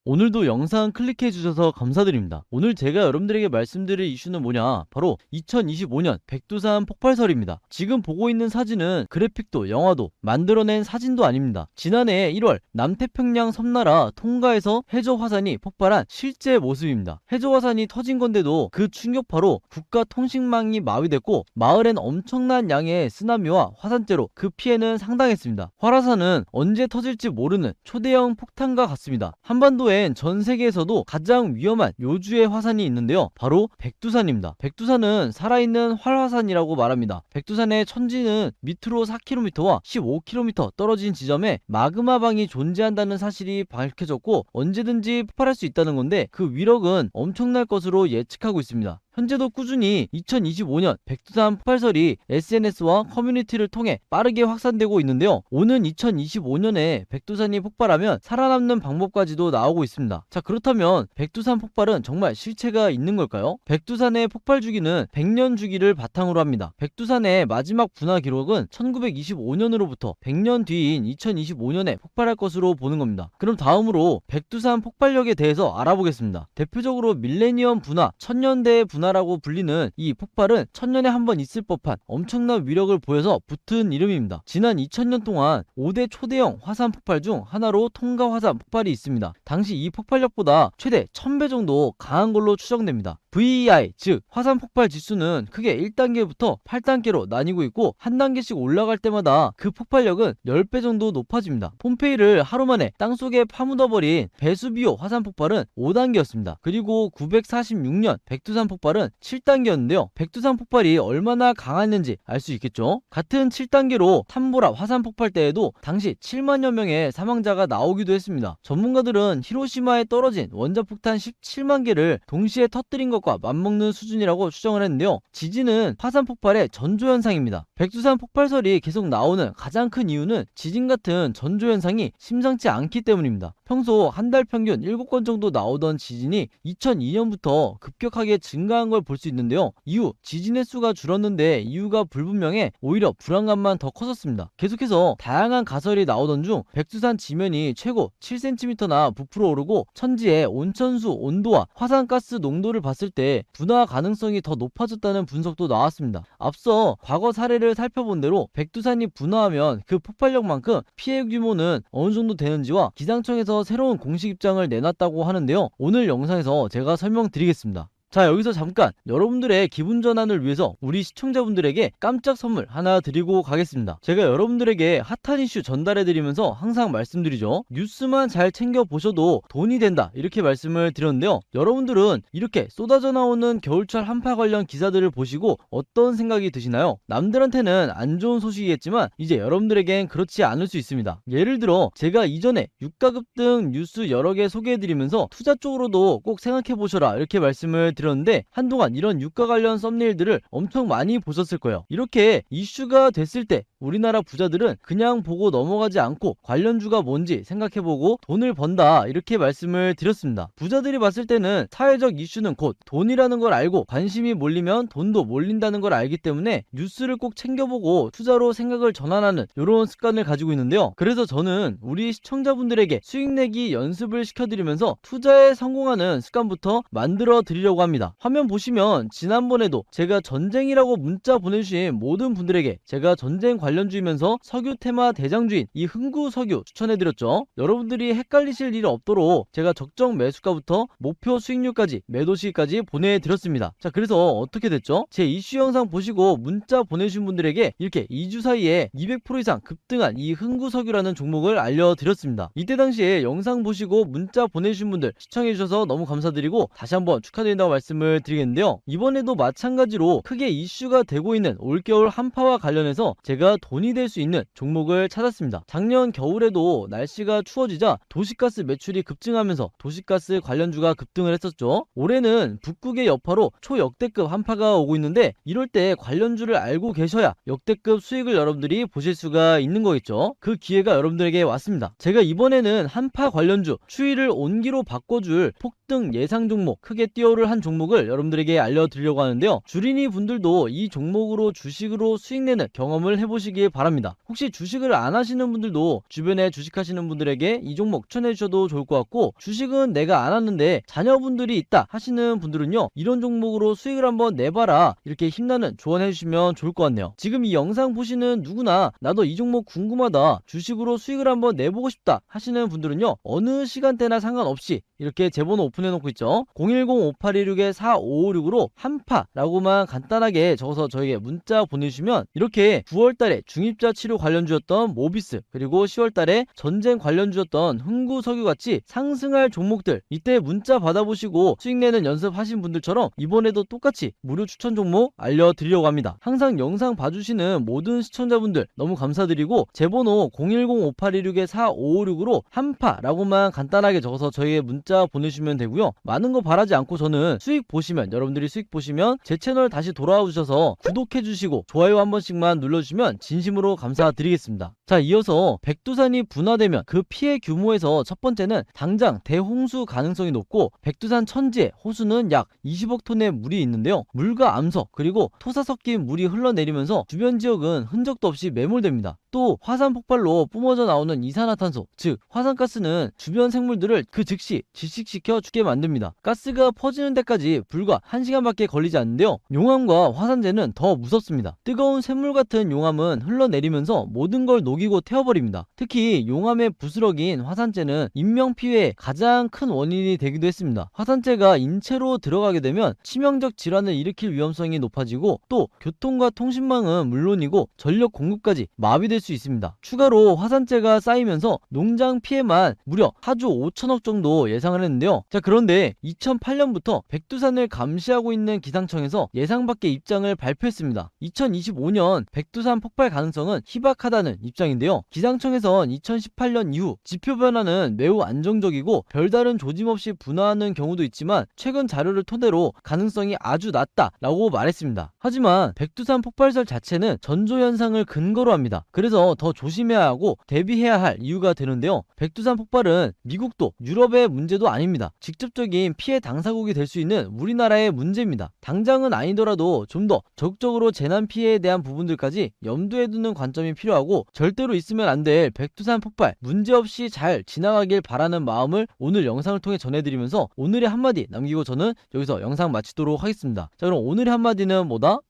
오늘도 영상 클릭해 주셔서 감사드립니다. 오늘 제가 여러분들에게 말씀드릴 이슈는 뭐냐, 바로 2025년 백두산 폭발설입니다. 지금 보고 있는 사진은 그래픽도 영화도 만들어낸 사진도 아닙니다. 지난해 1월 남태평양 섬나라 통가에서 해저 화산이 폭발한 실제 모습입니다. 해저 화산이 터진 건데도 그 충격파로 국가 통신망이 마비됐고 마을엔 엄청난 양의 쓰나미와 화산재로 그 피해는 상당했습니다. 활화산은 언제 터질지 모르는 초대형 폭탄과 같습니다. 한반도에 전 세계에서도 가장 위험한 요주의 화산이 있는데요, 바로 백두산입니다. 백두산은 살아있는 활화산이라고 말합니다. 백두산의 천지는 밑으로 4km와 15km 떨어진 지점에 마그마방이 존재한다는 사실이 밝혀졌고 언제든지 폭발할 수 있다는 건데, 그 위력은 엄청날 것으로 예측하고 있습니다. 현재도 꾸준히 2025년 백두산 폭발설이 SNS와 커뮤니티를 통해 빠르게 확산되고 있는데요, 오는 2025년에 백두산이 폭발하면 살아남는 방법까지도 나오고 있습니다. 자, 그렇다면 백두산 폭발은 정말 실체가 있는 걸까요? 백두산의 폭발 주기는 100년 주기를 바탕으로 합니다. 백두산의 마지막 분화 기록은 1925년으로부터 100년 뒤인 2025년에 폭발할 것으로 보는 겁니다. 그럼 다음으로 백두산 폭발력에 대해서 알아보겠습니다. 대표적으로 밀레니엄 분화, 천년대의 분화라고 불리는 이 폭발은 천년에 한 번 있을 법한 엄청난 위력을 보여서 붙은 이름입니다. 지난 2000년 동안 5대 초대형 화산 폭발 중 하나로 통가 화산 폭발이 있습니다. 당시 이 폭발력보다 최대 1000배 정도 강한 걸로 추정됩니다. VEI, 즉 화산 폭발 지수는 크게 1단계부터 8단계로 나뉘고 있고 한 단계씩 올라갈 때마다 그 폭발력은 10배 정도 높아집니다. 폼페이를 하루 만에 땅속에 파묻어버린 베수비오 화산 폭발은 5단계였습니다. 그리고 946년 백두산 폭발은 7단계였는데요. 백두산 폭발이 얼마나 강했는지 알 수 있겠죠. 같은 7단계로 탐보라 화산 폭발 때에도 당시 7만여 명의 사망자가 나오기도 했습니다. 전문가들은 히로시마에 떨어진 원자폭탄 17만 개를 동시에 터뜨린 것과 맞먹는 수준이라고 추정을 했는데요, 지진은 화산 폭발의 전조현상입니다. 백두산 폭발설이 계속 나오는 가장 큰 이유는 지진 같은 전조현상이 심상치 않기 때문입니다. 평소 한 달 평균 7건 정도 나오던 지진이 2002년부터 급격하게 증가한 걸 볼 수 있는데요, 이후 지진의 수가 줄었는데 이유가 불분명해 오히려 불안감만 더 커졌습니다. 계속해서 다양한 가설이 나오던 중 백두산 지면이 최고 7cm나 부풀어 오르고 천지의 온천수 온도와 화산가스 농도를 봤을 때 분화 가능성이 더 높아졌다는 분석도 나왔습니다. 앞서 과거 사례를 살펴본 대로 백두산이 분화하면 그 폭발력만큼 피해 규모는 어느 정도 되는지와 기상청에서 새로운 공식 입장을 내놨다고 하는데요, 오늘 영상에서 제가 설명드리겠습니다. 자, 여기서 잠깐 여러분들의 기분 전환을 위해서 우리 시청자분들에게 깜짝 선물 하나 드리고 가겠습니다. 제가 여러분들에게 핫한 이슈 전달해드리면서 항상 말씀드리죠, 뉴스만 잘 챙겨보셔도 돈이 된다 이렇게 말씀을 드렸는데요, 여러분들은 이렇게 쏟아져 나오는 겨울철 한파 관련 기사들을 보시고 어떤 생각이 드시나요? 남들한테는 안 좋은 소식이겠지만 이제 여러분들에겐 그렇지 않을 수 있습니다. 예를 들어 제가 이전에 유가급 등 뉴스 여러 개 소개해드리면서 투자 쪽으로도 꼭 생각해보셔라 이렇게 말씀을 드렸는데, 한동안 이런 유가 관련 썸네일들을 엄청 많이 보셨을 거예요. 이렇게 이슈가 됐을 때 우리나라 부자들은 그냥 보고 넘어가지 않고 관련주가 뭔지 생각해보고 돈을 번다 이렇게 말씀을 드렸습니다. 부자들이 봤을 때는 사회적 이슈는 곧 돈이라는 걸 알고 관심이 몰리면 돈도 몰린다는 걸 알기 때문에 뉴스를 꼭 챙겨보고 투자로 생각을 전환하는 이런 습관을 가지고 있는데요, 그래서 저는 우리 시청자분들에게 수익 내기 연습을 시켜드리면서 투자에 성공하는 습관부터 만들어 드리려고 합니다. 화면 보시면 지난번에도 제가 전쟁이라고 문자 보내주신 모든 분들에게 제가 전쟁 관련주이면서 석유 테마 대장주인 이 흥구석유 추천해드렸죠. 여러분들이 헷갈리실 일 없도록 제가 적정 매수가부터 목표 수익률까지 매도 시기까지 보내드렸습니다. 자, 그래서 어떻게 됐죠? 제 이슈 영상 보시고 문자 보내주신 분들에게 이렇게 2주 사이에 200% 이상 급등한 이 흥구석유라는 종목을 알려드렸습니다. 이때 당시에 영상 보시고 문자 보내주신 분들 시청해주셔서 너무 감사드리고 다시 한번 축하드린다고 말씀을 드리겠는데요, 이번에도 마찬가지로 크게 이슈가 되고 있는 올겨울 한파와 관련해서 제가 돈이 될 수 있는 종목을 찾았습니다. 작년 겨울에도 날씨가 추워지자 도시가스 매출이 급증하면서 도시가스 관련주가 급등을 했었죠. 올해는 북극의 여파로 초역대급 한파가 오고 있는데 이럴 때 관련주를 알고 계셔야 역대급 수익을 여러분들이 보실 수가 있는 거겠죠. 그 기회가 여러분들에게 왔습니다. 제가 이번에는 한파 관련주 추이를 온기로 바꿔줄 폭등 예상 종목 크게 띄워를 한 종목을 여러분들에게 알려드리려고 하는데요. 주린이 분들도 이 종목으로 주식으로 수익내는 경험을 해보시길 바랍니다. 혹시 주식을 안 하시는 분들도 주변에 주식하시는 분들에게 이 종목 추천해 주셔도 좋을 것 같고, 주식은 내가 안 하는데 자녀분들이 있다 하시는 분들은요, 이런 종목으로 수익을 한번 내봐라, 이렇게 힘나는 조언해 주시면 좋을 것 같네요. 지금 이 영상 보시는 누구나 나도 이 종목 궁금하다, 주식으로 수익을 한번 내보고 싶다 하시는 분들은요, 어느 시간대나 상관없이 이렇게 제 번호 오픈해 놓고 있죠. 010-5816-4556으로 한파라고만 간단하게 적어서 저에게 문자 보내주시면 이렇게 9월달에 중입자 치료 관련주였던 모비스, 그리고 10월달에 전쟁 관련주였던 흥구석유같이 상승할 종목들, 이때 문자 받아보시고 수익내는 연습하신 분들처럼 이번에도 똑같이 무료 추천 종목 알려드리려고 합니다. 항상 영상 봐주시는 모든 시청자분들 너무 감사드리고, 제 번호 010-5816-4556으로 한파라고만 간단하게 적어서 저에게 문자 보내주시면 되고요. 많은 거 바라지 않고 저는 수익 보시면, 여러분들이 수익 보시면 제 채널 다시 돌아와 주셔서 구독해 주시고 좋아요 한 번씩만 눌러주시면 진심으로 감사드리겠습니다. 자, 이어서 백두산이 분화되면 그 피해 규모에서 첫 번째는 당장 대홍수 가능성이 높고, 백두산 천지에 호수는 약 20억 톤의 물이 있는데요. 물과 암석 그리고 토사 섞인 물이 흘러내리면서 주변 지역은 흔적도 없이 매몰됩니다. 또 화산 폭발로 뿜어져 나오는 이산화탄소, 즉 화산가스는 주변 생물들을 그 즉시 질식시켜 죽게 만듭니다. 가스가 퍼지는 데까지 불과 1시간밖에 걸리지 않는데요. 용암과 화산재는 더 무섭습니다. 뜨거운 샘물 같은 용암은 흘러내리면서 모든 걸 녹이고 태워버립니다. 특히 용암에 부스러긴 화산재는 인명피해의 가장 큰 원인이 되기도 했습니다. 화산재가 인체로 들어가게 되면 치명적 질환을 일으킬 위험성이 높아지고, 또 교통과 통신망은 물론이고 전력 공급까지 마비될 수 있습니다. 추가로 화산재가 쌓이면서 농장 피해만 무려 4조 5천억 정도 예상을 했는데요. 자, 그런데 2008년부터 백두산을 감시하고 있는 기상청에서 예상 밖의 입장을 발표했습니다. 2025년 백두산 폭발 가능성은 희박하다는 입장인데요. 기상청에선 2018년 이후 지표 변화는 매우 안정적이고 별다른 조짐 없이 분화하는 경우도 있지만 최근 자료를 토대로 가능성이 아주 낮다라고 말했습니다. 하지만 백두산 폭발설 자체는 전조현상을 근거로 합니다. 그래서 더 조심해야 하고 대비해야 할 이유가 되는데요. 백두산 폭발은 미국도 유럽의 문제도 아닙니다. 직접적인 피해 당사국이 될 수 있는 우리나라의 문제입니다. 당장은 아니더라도 좀 더 적극적으로 재난 피해에 대한 부분들까지 염두에 두는 관점이 필요하고, 절대로 있으면 안 될 백두산 폭발 문제없이 잘 지나가길 바라는 마음을 오늘 영상을 통해 전해드리면서 오늘의 한마디 남기고 저는 여기서 영상 마치도록 하겠습니다. 자, 그럼 오늘의 한마디는 뭐다?